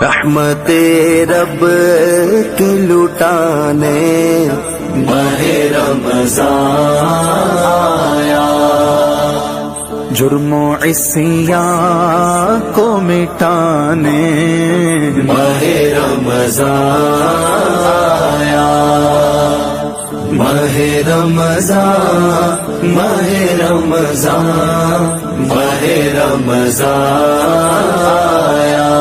رحمت رب کی لٹانے ماہ رمضان آیا، جرم و عصیان کو مٹانے ماہ رمضان آیا، ماہ رمضان، ماہ رمضان، ماہ رمضان آیا۔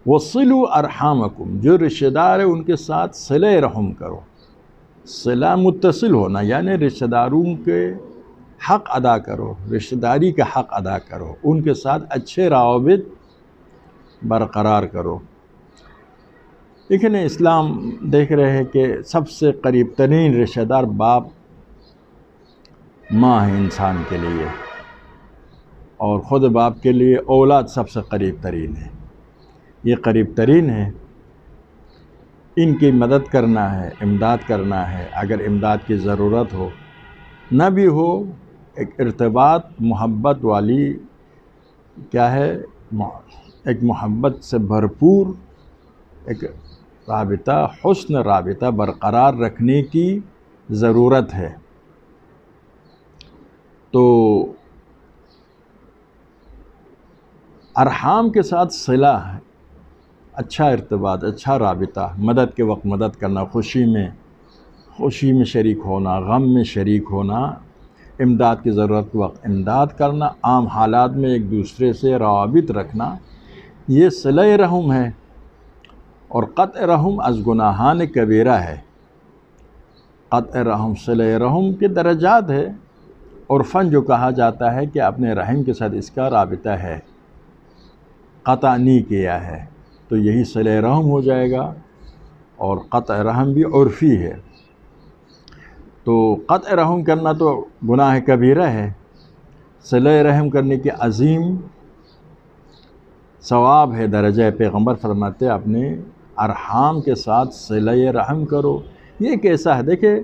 وصلوا ارحامکم، جو رشتہ دار ہے ان کے ساتھ صلہ رحم کرو۔ صلہ متصل ہونا یعنی رشتہ داروں کے حق ادا کرو، رشتہ داری کا حق ادا کرو، ان کے ساتھ اچھے روابط برقرار کرو۔ لیکن اسلام دیکھ رہے ہیں کہ سب سے قریب ترین رشتہ دار باپ ماں ہے انسان کے لیے، اور خود باپ کے لیے اولاد سب سے قریب ترین ہے۔ یہ قریب ترین ہے، ان کی مدد کرنا ہے، امداد کرنا ہے۔ اگر امداد کی ضرورت ہو، نہ بھی ہو، ایک ارتباط محبت والی کیا ہے، ایک محبت سے بھرپور ایک رابطہ، حسن رابطہ برقرار رکھنے کی ضرورت ہے۔ تو ارحام کے ساتھ صلہ ہے، اچھا ارتباط، اچھا رابطہ، مدد کے وقت مدد کرنا، خوشی میں شریک ہونا، غم میں شریک ہونا، امداد کی ضرورت کے وقت امداد کرنا، عام حالات میں ایک دوسرے سے روابط رکھنا، یہ صلہ رحم ہے۔ اور قطع رحم از گناہان کبیرہ ہے۔ قطع رحم، صلہ رحم کے درجات ہے، عرفاً جو کہا جاتا ہے کہ اپنے رحم کے ساتھ اس کا رابطہ ہے، قطع نہیں کیا ہے، تو یہی صلہ رحم ہو جائے گا۔ اور قطع رحم بھی عرفی ہے، تو قطع رحم کرنا تو گناہ کبیرہ ہے، صلہ رحم کرنے کی عظیم ثواب ہے، درجہ۔ پیغمبر فرماتے ہیں اپنے ارحام کے ساتھ صلہ رحم کرو۔ یہ کیسا ہے؟ دیکھیں،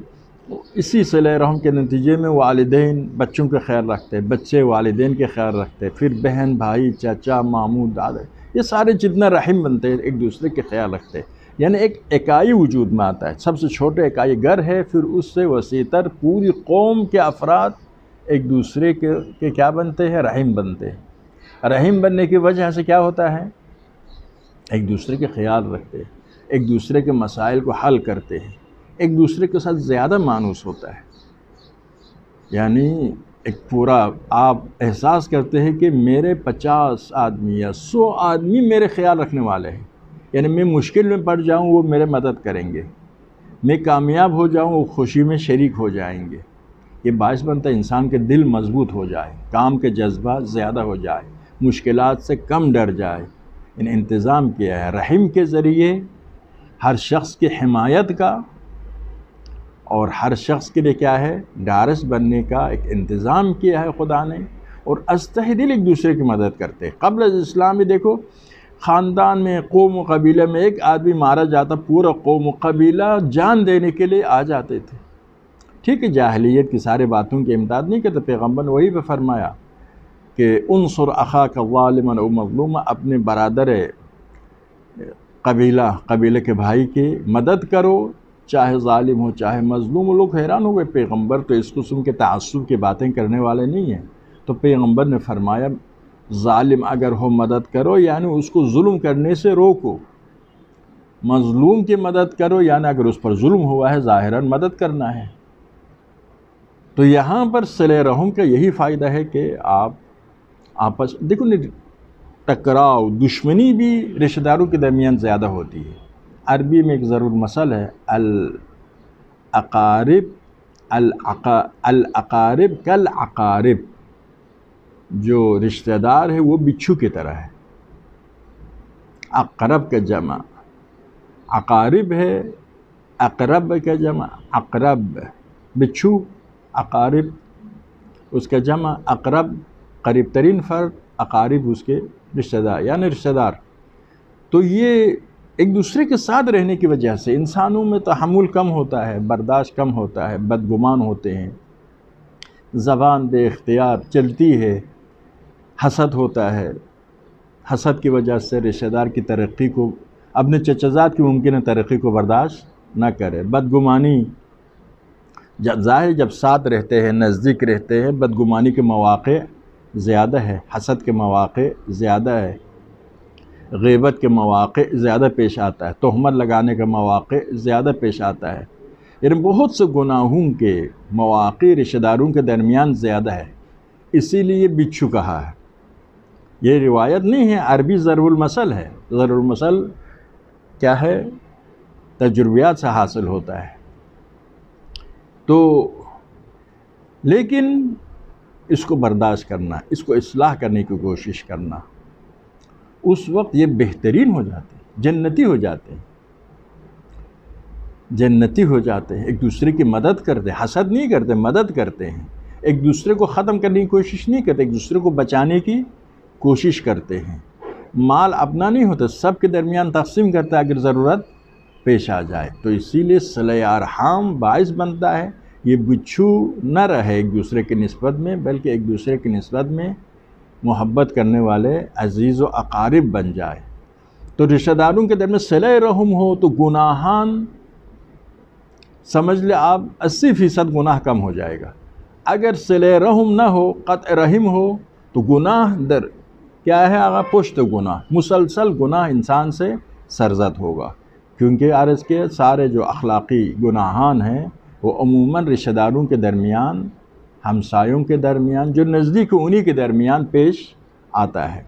اسی صلہ رحم کے نتیجے میں والدین بچوں کا خیال رکھتے، بچے والدین کے خیال رکھتے، پھر بہن بھائی چچا ماموں دادا، یہ سارے جتنا رحم بنتے ہیں ایک دوسرے کے خیال رکھتے، یعنی ایک اکائی وجود میں آتا ہے۔ سب سے چھوٹے اکائی گھر ہے، پھر اس سے وسیع تر پوری قوم کے افراد ایک دوسرے کے کیا بنتے ہیں؟ رحم بنتے ہیں۔ رحم بننے کی وجہ سے کیا ہوتا ہے؟ ایک دوسرے کے خیال رکھتے ہیں، ایک دوسرے کے مسائل کو حل کرتے ہیں، ایک دوسرے کے ساتھ زیادہ مانوس ہوتا ہے۔ یعنی ایک پورا آپ احساس کرتے ہیں کہ میرے 50 آدمی یا 100 آدمی میرے خیال رکھنے والے ہیں، یعنی میں مشکل میں پڑ جاؤں وہ میرے مدد کریں گے، میں کامیاب ہو جاؤں وہ خوشی میں شریک ہو جائیں گے۔ یہ باعث بنتا ہے انسان کے دل مضبوط ہو جائے، کام کے جذبہ زیادہ ہو جائے، مشکلات سے کم ڈر جائے۔ ان انتظام کیا ہے رحم کے ذریعے ہر شخص کی حمایت کا، اور ہر شخص کے لیے کیا ہے؟ ڈارس بننے کا ایک انتظام کیا ہے خدا نے، اور ازتہ دل ایک دوسرے کی مدد کرتے۔ قبل از اسلام میں دیکھو، خاندان میں، قوم و قبیلے میں ایک آدمی مارا جاتا، پورا قوم و قبیلہ جان دینے کے لیے آ جاتے تھے۔ ٹھیک ہے، جاہلیت کی سارے باتوں کی امداد نہیں کرتے، پیغمبر نے وہی پہ فرمایا کہ انصر اخاک ظالما او مظلوما، اپنے برادر قبیلے کے بھائی کی مدد کرو، چاہے ظالم ہو چاہے مظلوم ہو۔ لوگ حیران ہو گئے، پیغمبر تو اس قسم کے تعصب کی باتیں کرنے والے نہیں ہیں۔ تو پیغمبر نے فرمایا ظالم اگر ہو مدد کرو، یعنی اس کو ظلم کرنے سے روکو، مظلوم کی مدد کرو، یعنی اگر اس پر ظلم ہوا ہے ظاہراً مدد کرنا ہے۔ تو یہاں پر صلہ رحم کا یہی فائدہ ہے کہ آپ آپس دیکھو، ٹکراؤ دشمنی بھی رشتہ داروں کے درمیان زیادہ ہوتی ہے۔ عربی میں ایک ضرور مثل ہے، الاقارب کالعقارب، جو رشتہ دار ہے وہ بچھو کی طرح ہے۔ اقرب کا جمع اقارب ہے، اقرب کا جمع اقرب، بچھو، اقارب اس کا جمع اقرب، قریب ترین فرد، اقارب اس کے رشتہ دار یعنی رشتہ دار۔ تو یہ ایک دوسرے کے ساتھ رہنے کی وجہ سے انسانوں میں تحمل کم ہوتا ہے، برداشت کم ہوتا ہے، بدگمان ہوتے ہیں، زبان بے اختیار چلتی ہے، حسد ہوتا ہے، حسد کی وجہ سے رشتہ دار کی ترقی کو، اپنے چچزاد کی ممکنہ ترقی کو برداشت نہ کرے۔ بدگمانی، ظاہر جب ساتھ رہتے ہیں، نزدیک رہتے ہیں، بدگمانی کے مواقع زیادہ ہے، حسد کے مواقع زیادہ ہے، غیبت کے مواقع زیادہ پیش آتا ہے، تہمت لگانے کا مواقع زیادہ پیش آتا ہے، یعنی بہت سے گناہوں کے مواقع رشتہ داروں کے درمیان زیادہ ہے، اسی لیے بچھو کہا ہے۔ یہ روایت نہیں ہے، عربی ضرب المثل ہے۔ ضرب المثل کیا ہے؟ تجربیات سے حاصل ہوتا ہے۔ تو لیکن اس کو برداشت کرنا، اس کو اصلاح کرنے کی کوشش کرنا، اس وقت یہ بہترین ہو جاتے ہیں، جنتی ہو جاتے ہیں، جنتی ہو جاتے ہیں، ایک دوسرے کی مدد کرتے ہیں، حسد نہیں کرتے، مدد کرتے ہیں، ایک دوسرے کو ختم کرنے کی کوشش نہیں کرتے، ایک دوسرے کو بچانے کی کوشش کرتے ہیں۔ مال اپنا نہیں ہوتا، سب کے درمیان تقسیم کرتا ہے اگر ضرورت پیش آ جائے۔ تو اسی لیے صلہ ارحام باعث بنتا ہے یہ بچھو نہ رہے ایک دوسرے کی نسبت میں، بلکہ ایک دوسرے کی نسبت میں محبت کرنے والے عزیز و اقارب بن جائے۔ تو رشتہ داروں کے درمیان صلہ رحم ہو تو گناہان سمجھ لے آپ 80% گناہ کم ہو جائے گا۔ اگر صلہ رحم نہ ہو، قطع رحم ہو، تو گناہ در کیا ہے آگا؟ پشت گناہ، مسلسل گناہ انسان سے سرزد ہوگا، کیونکہ عرض کے سارے جو اخلاقی گناہان ہیں وہ عموماً رشتہ داروں کے درمیان، ہمسایوں کے درمیان، جو نزدیک انہی کے درمیان پیش آتا ہے۔